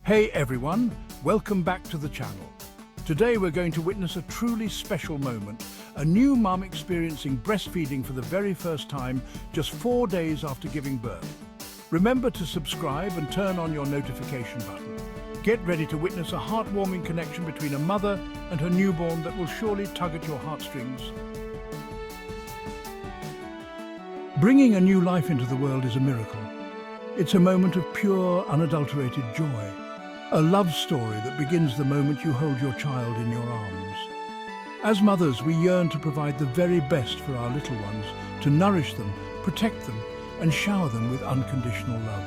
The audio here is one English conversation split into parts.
Hey everyone, welcome back to the channel. Today we're going to witness a truly special moment, a new mum experiencing breastfeeding for the very first time just 4 days after giving birth. Remember to subscribe and turn on your notification button. Get ready to witness a heartwarming connection between a mother and her newborn that will surely tug at your heartstrings. Bringing a new life into the world is a miracle. It's a moment of pure, unadulterated joy. A love story that begins the moment you hold your child in your arms. As mothers, we yearn to provide the very best for our little ones, to nourish them, protect them, and shower them with unconditional love.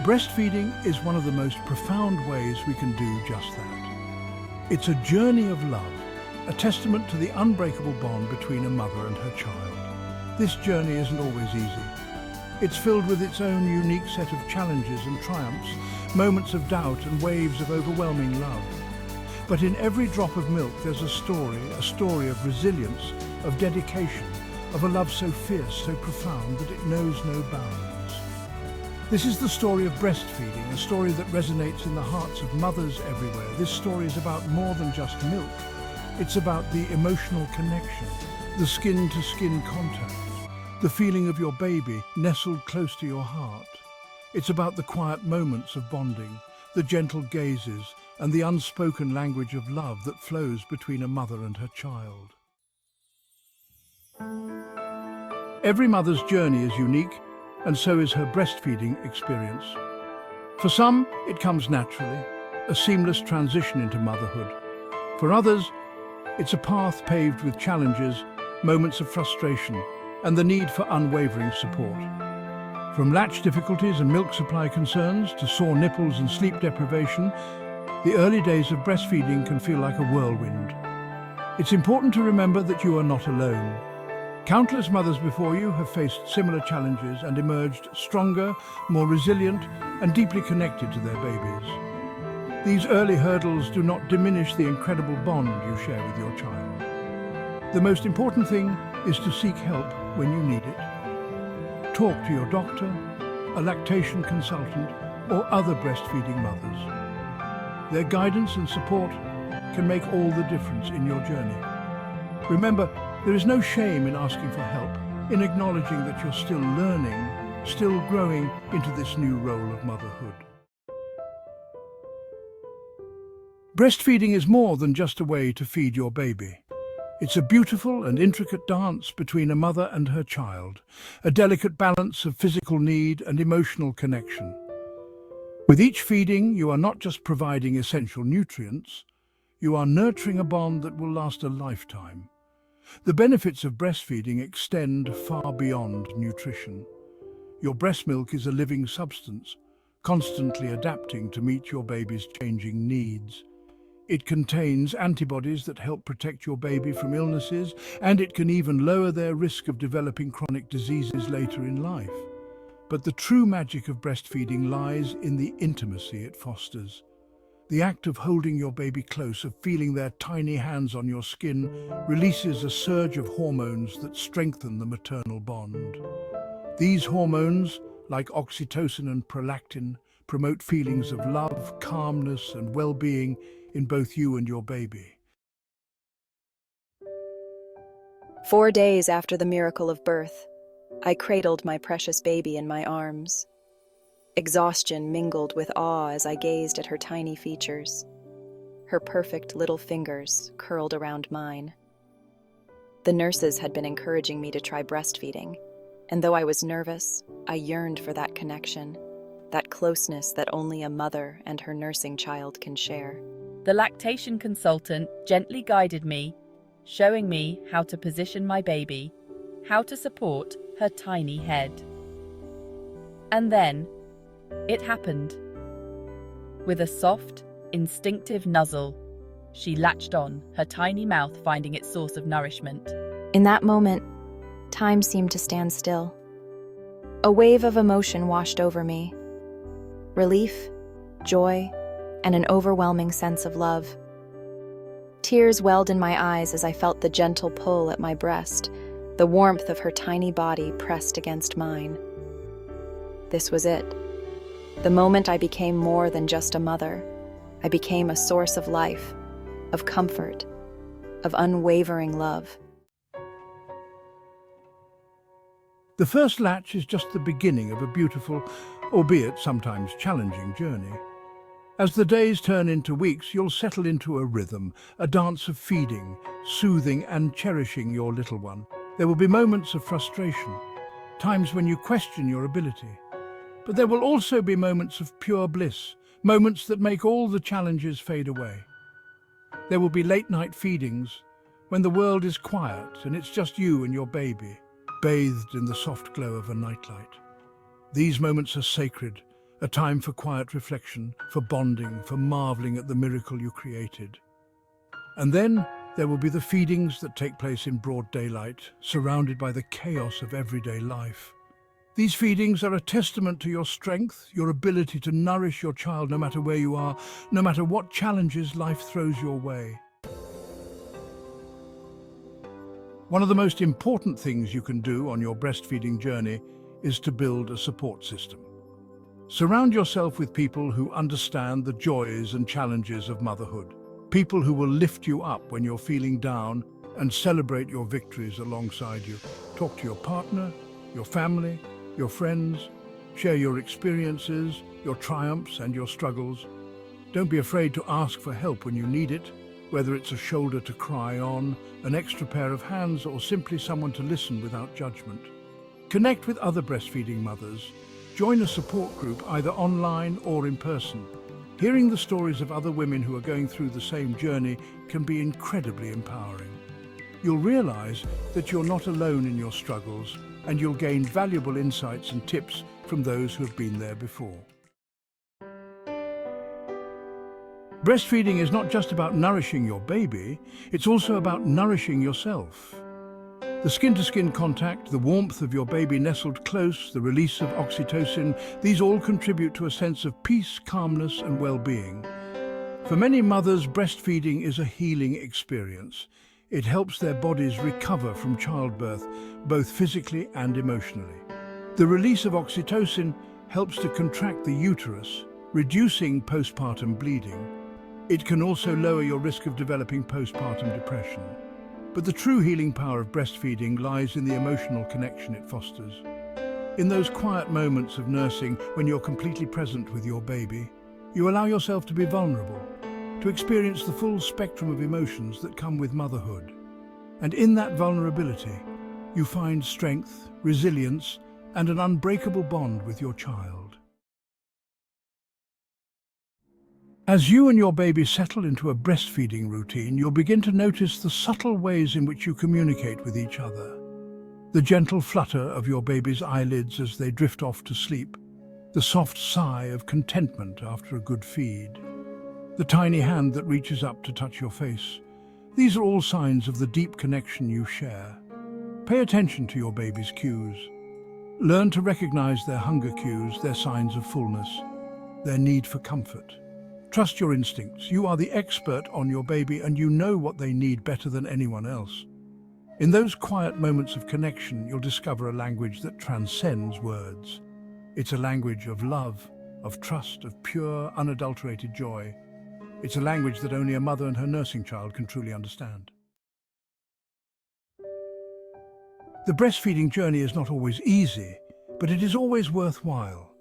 Breastfeeding is one of the most profound ways we can do just that. It's a journey of love, a testament to the unbreakable bond between a mother and her child. This journey isn't always easy. It's filled with its own unique set of challenges and triumphs, moments of doubt and waves of overwhelming love. But in every drop of milk there's a story of resilience, of dedication, of a love so fierce, so profound that it knows no bounds. This is the story of breastfeeding, a story that resonates in the hearts of mothers everywhere. This story is about more than just milk. It's about the emotional connection, the skin-to-skin contact, the feeling of your baby nestled close to your heart. It's about the quiet moments of bonding, the gentle gazes, and the unspoken language of love that flows between a mother and her child. Every mother's journey is unique, and so is her breastfeeding experience. For some, it comes naturally, a seamless transition into motherhood. For others, it's a path paved with challenges, moments of frustration, and the need for unwavering support. From latch difficulties and milk supply concerns to sore nipples and sleep deprivation, the early days of breastfeeding can feel like a whirlwind. It's important to remember that you are not alone. Countless mothers before you have faced similar challenges and emerged stronger, more resilient, and deeply connected to their babies. These early hurdles do not diminish the incredible bond you share with your child. The most important thing is to seek help when you need it. Talk to your doctor, a lactation consultant, or other breastfeeding mothers. Their guidance and support can make all the difference in your journey. Remember, there is no shame in asking for help, in acknowledging that you're still learning, still growing into this new role of motherhood. Breastfeeding is more than just a way to feed your baby. It's a beautiful and intricate dance between a mother and her child, a delicate balance of physical need and emotional connection. With each feeding, you are not just providing essential nutrients, you are nurturing a bond that will last a lifetime. The benefits of breastfeeding extend far beyond nutrition. Your breast milk is a living substance, constantly adapting to meet your baby's changing needs. It contains antibodies that help protect your baby from illnesses, and it can even lower their risk of developing chronic diseases later in life. But the true magic of breastfeeding lies in the intimacy it fosters. The act of holding your baby close, of feeling their tiny hands on your skin, releases a surge of hormones that strengthen the maternal bond. These hormones, like oxytocin and prolactin, promote feelings of love, calmness, and well-being in both you and your baby. 4 days after the miracle of birth, I cradled my precious baby in my arms. Exhaustion mingled with awe as I gazed at her tiny features. Her perfect little fingers curled around mine. The nurses had been encouraging me to try breastfeeding, and though I was nervous, I yearned for that connection, that closeness that only a mother and her nursing child can share. The lactation consultant gently guided me, showing me how to position my baby, how to support her tiny head. And then, it happened. With a soft, instinctive nuzzle, she latched on, her tiny mouth finding its source of nourishment. In that moment, time seemed to stand still. A wave of emotion washed over me. Relief, joy, and an overwhelming sense of love. Tears welled in my eyes as I felt the gentle pull at my breast, the warmth of her tiny body pressed against mine. This was it. The moment I became more than just a mother, I became a source of life, of comfort, of unwavering love. The first latch is just the beginning of a beautiful, albeit sometimes challenging journey. As the days turn into weeks, you'll settle into a rhythm, a dance of feeding, soothing and cherishing your little one. There will be moments of frustration, times when you question your ability. But there will also be moments of pure bliss, moments that make all the challenges fade away. There will be late-night feedings, when the world is quiet and it's just you and your baby, bathed in the soft glow of a nightlight. These moments are sacred, a time for quiet reflection, for bonding, for marveling at the miracle you created. And then there will be the feedings that take place in broad daylight, surrounded by the chaos of everyday life. These feedings are a testament to your strength, your ability to nourish your child no matter where you are, no matter what challenges life throws your way. One of the most important things you can do on your breastfeeding journey is to build a support system. Surround yourself with people who understand the joys and challenges of motherhood, people who will lift you up when you're feeling down and celebrate your victories alongside you. Talk to your partner, your family, your friends, share your experiences, your triumphs and your struggles. Don't be afraid to ask for help when you need it, whether it's a shoulder to cry on, an extra pair of hands, or simply someone to listen without judgment. Connect with other breastfeeding mothers. Join a support group either online or in person. Hearing the stories of other women who are going through the same journey can be incredibly empowering. You'll realize that you're not alone in your struggles, and you'll gain valuable insights and tips from those who have been there before. Breastfeeding is not just about nourishing your baby, it's also about nourishing yourself. The skin-to-skin contact, the warmth of your baby nestled close, the release of oxytocin, these all contribute to a sense of peace, calmness and well-being. For many mothers, breastfeeding is a healing experience. It helps their bodies recover from childbirth, both physically and emotionally. The release of oxytocin helps to contract the uterus, reducing postpartum bleeding. It can also lower your risk of developing postpartum depression. But the true healing power of breastfeeding lies in the emotional connection it fosters. In those quiet moments of nursing, when you're completely present with your baby, you allow yourself to be vulnerable, to experience the full spectrum of emotions that come with motherhood. And in that vulnerability, you find strength, resilience, and an unbreakable bond with your child. As you and your baby settle into a breastfeeding routine, you'll begin to notice the subtle ways in which you communicate with each other. The gentle flutter of your baby's eyelids as they drift off to sleep, the soft sigh of contentment after a good feed, the tiny hand that reaches up to touch your face. These are all signs of the deep connection you share. Pay attention to your baby's cues. Learn to recognize their hunger cues, their signs of fullness, their need for comfort. Trust your instincts. You are the expert on your baby and you know what they need better than anyone else. In those quiet moments of connection, you'll discover a language that transcends words. It's a language of love, of trust, of pure, unadulterated joy. It's a language that only a mother and her nursing child can truly understand. The breastfeeding journey is not always easy, but it is always worthwhile.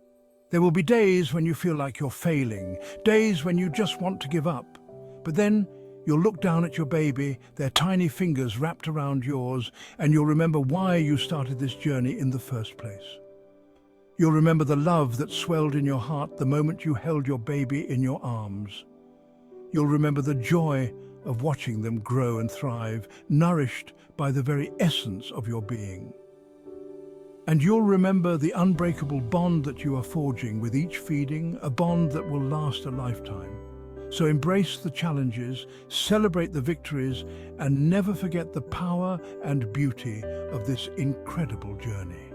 There will be days when you feel like you're failing, days when you just want to give up. But then you'll look down at your baby, their tiny fingers wrapped around yours, and you'll remember why you started this journey in the first place. You'll remember the love that swelled in your heart the moment you held your baby in your arms. You'll remember the joy of watching them grow and thrive, nourished by the very essence of your being. And you'll remember the unbreakable bond that you are forging with each feeding, a bond that will last a lifetime. So embrace the challenges, celebrate the victories, and never forget the power and beauty of this incredible journey.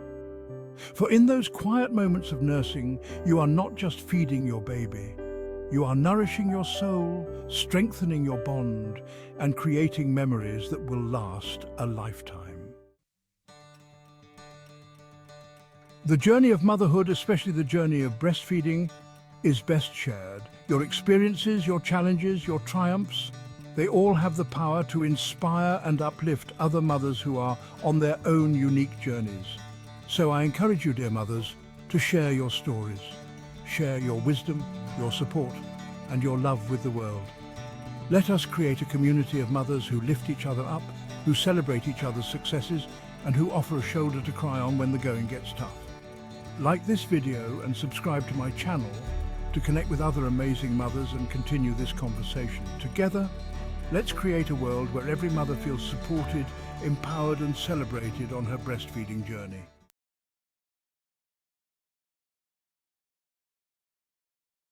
For in those quiet moments of nursing, you are not just feeding your baby. You are nourishing your soul, strengthening your bond, and creating memories that will last a lifetime. The journey of motherhood, especially the journey of breastfeeding, is best shared. Your experiences, your challenges, your triumphs, they all have the power to inspire and uplift other mothers who are on their own unique journeys. So I encourage you, dear mothers, to share your stories. Share your wisdom, your support, and your love with the world. Let us create a community of mothers who lift each other up, who celebrate each other's successes, and who offer a shoulder to cry on when the going gets tough. Like this video and subscribe to my channel to connect with other amazing mothers and continue this conversation. Together, let's create a world where every mother feels supported, empowered, and celebrated on her breastfeeding journey.